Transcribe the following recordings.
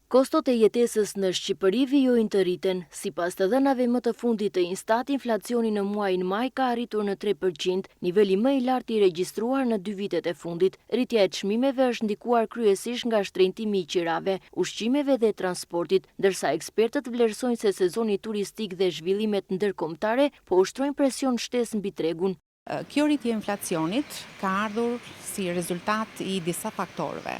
Kostot e jetesës në Shqipëri vijojnë të rriten. Sipas të dhënave më të fundit të Instat, inflacioni në muajin maj ka arritur në 3%, niveli më i lartë i regjistruar në 2 vitet e fundit. Rritja e çmimeve është ndikuar kryesisht nga shtrenjtimi i qirave, ushqimeve dhe transportit, ndërsa ekspertët vlerësojnë se sezoni turistik dhe zhvillimet ndërkombëtare po ushtrojnë presion shtesë mbi tregun. Kjo rritje e inflacionit ka ardhur si rezultat i disa faktorëve.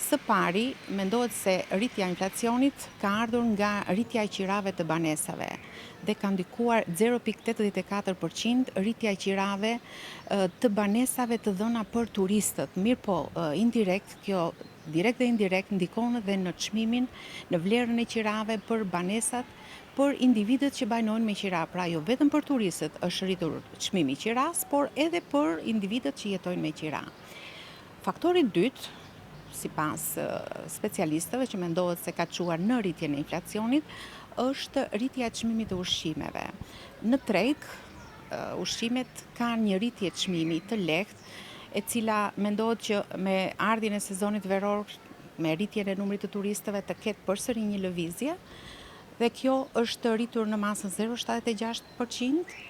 Së pari, mendohet se rritja e inflacionit ka ardhur nga rritja e qirave të banesave dhe ka ndikuar 0,84% rritja e qirave të banesave të dhëna për turistët. Mirë po, indirekt, kjo direkt dhe indirekt ndikon edhe në çmimin, në vlerën e qirave për banesat, për individët që banojnë me qira. Pra jo vetëm për turistët është rritur çmimi i qiras, por edhe për individët që jetojnë me qira. Faktori dytë, sipas specialistëve që mendohet se ka çuar në rritjen e inflacionit, është rritja e çmimit të ushqimeve. Në treg, ushqimet kanë një rritje çmimi të lehtë, e cila mendohet që me ardhjen e sezonit veror, me rritjen e numrit të turistëve të ketë përsëri një lëvizje, dhe kjo është rritur në masën 0,76%.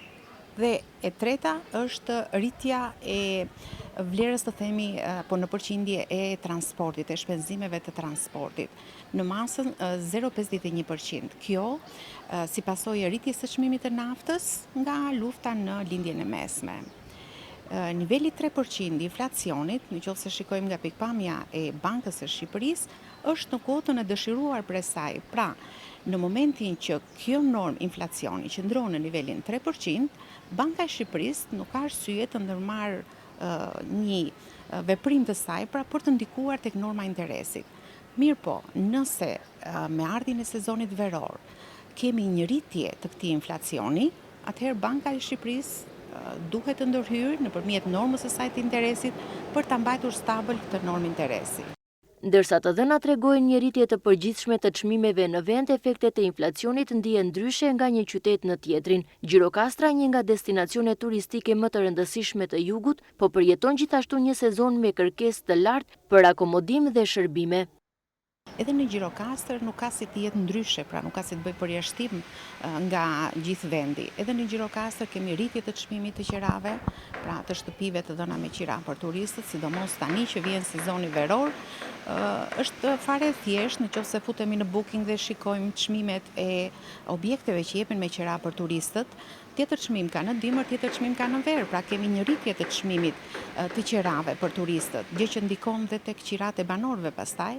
Dhe e treta është rritja e vlerës të themi po në përqindje e transportit, e shpenzimeve të transportit, në masën 0,51%. Kjo si pasojë e rritjes së çmimit të naftës nga lufta në lindjen e mesme. Niveli 3% i inflacionit, nëse shikojmë nga pikpamja e Bankës së Shqipërisë, është në kotën e dëshiruar për saj. Pra, në momentin që kjo normë inflacioni qëndron në nivelin 3%, Banka e Shqipërisë nuk ka arsye të ndërmarrë një veprim të saj pra për të ndikuar tek norma interesit. Mirë po, nëse me ardhjen e sezonit veror kemi një rritje të këtij inflacioni, atëherë Banka e Shqipërisë duhet të ndërhyrë nëpërmjet normës së saj të interesit për ta mbajtur stabil këtë normë interesi. Ndërsa të dhënat tregojnë një rritje të përgjithshme të çmimeve në vend, efektet e inflacionit ndihen ndryshe nga një qytet në tjetrin. Gjirokastra, një nga destinacionet turistike më të rëndësishme të jugut, po përjeton gjithashtu një sezon me kërkesë të lartë për akomodim dhe shërbime. Edhe në Gjirokastër nuk ka si të jetë ndryshe, pra nuk ka si të bëj përjashtim nga gjithë vendi. Edhe në Gjirokastër kemi rritje të çmimit të qirave, pra të shtëpive të dhëna me qira për turistët, sidomos tani që vjen sezoni veror, është fare thjesht nëse futemi në Booking dhe shikojmë çmimet e objekteve që jepen me qira për turistët. Tjetër çmim ka në dimër, tjetër çmim ka në verë, pra kemi një rritje të çmimit të qirave për turistët, gjë që ndikon dhe tek qirat e banorëve pastaj.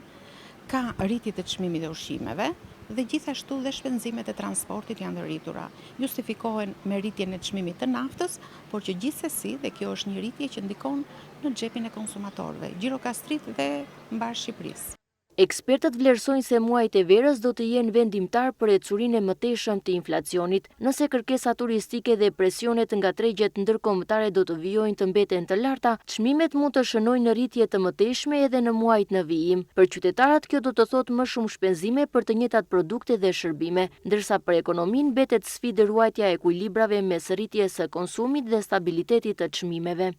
Ka rritje të çmimit të ushqimeve dhe gjithashtu dhe shpenzimet e transportit janë të rritura. Justifikohen me rritjen e çmimit të naftës, por që gjithsesi dhe kjo është një rritje që ndikon në xhepin e konsumatorëve, gjirokastrit dhe mbar Shqipërisë. Ekspertët vlerësojnë se muajt e verës do të jenë vendimtar për ecurinë e mëtejshëm të inflacionit. Nëse kërkesa turistike dhe presionet nga tregjet ndërkombëtare do të vijojnë të mbeten të larta, çmimet mund të shënojnë në rritje të mëtejshme edhe në muajt në vijim. Për qytetarët kjo do të thotë më shumë shpenzime për të njëjtat produkte dhe shërbime, ndërsa për ekonominë mbetet sfidë ruajtja e ekuilibrave mes rritjes së konsumit dhe stabilitetit të çmimeve.